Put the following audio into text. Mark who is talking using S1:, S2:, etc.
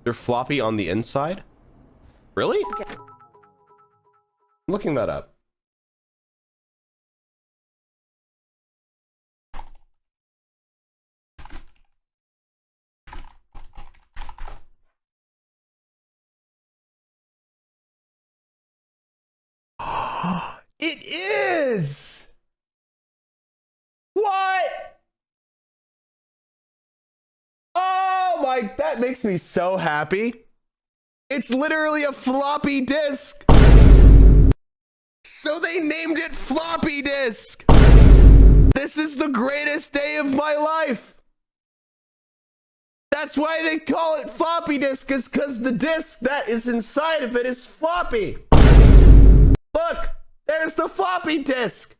S1: They're floppy on the inside? Really?
S2: Okay.
S1: I'm looking that up. It is! What? Oh my, that makes me so happy. It's literally a floppy disk. So they named it floppy disk. This is the greatest day of my life. That's why they call it floppy disk, is because the disk that is inside of it is floppy. Look, there's the floppy disk.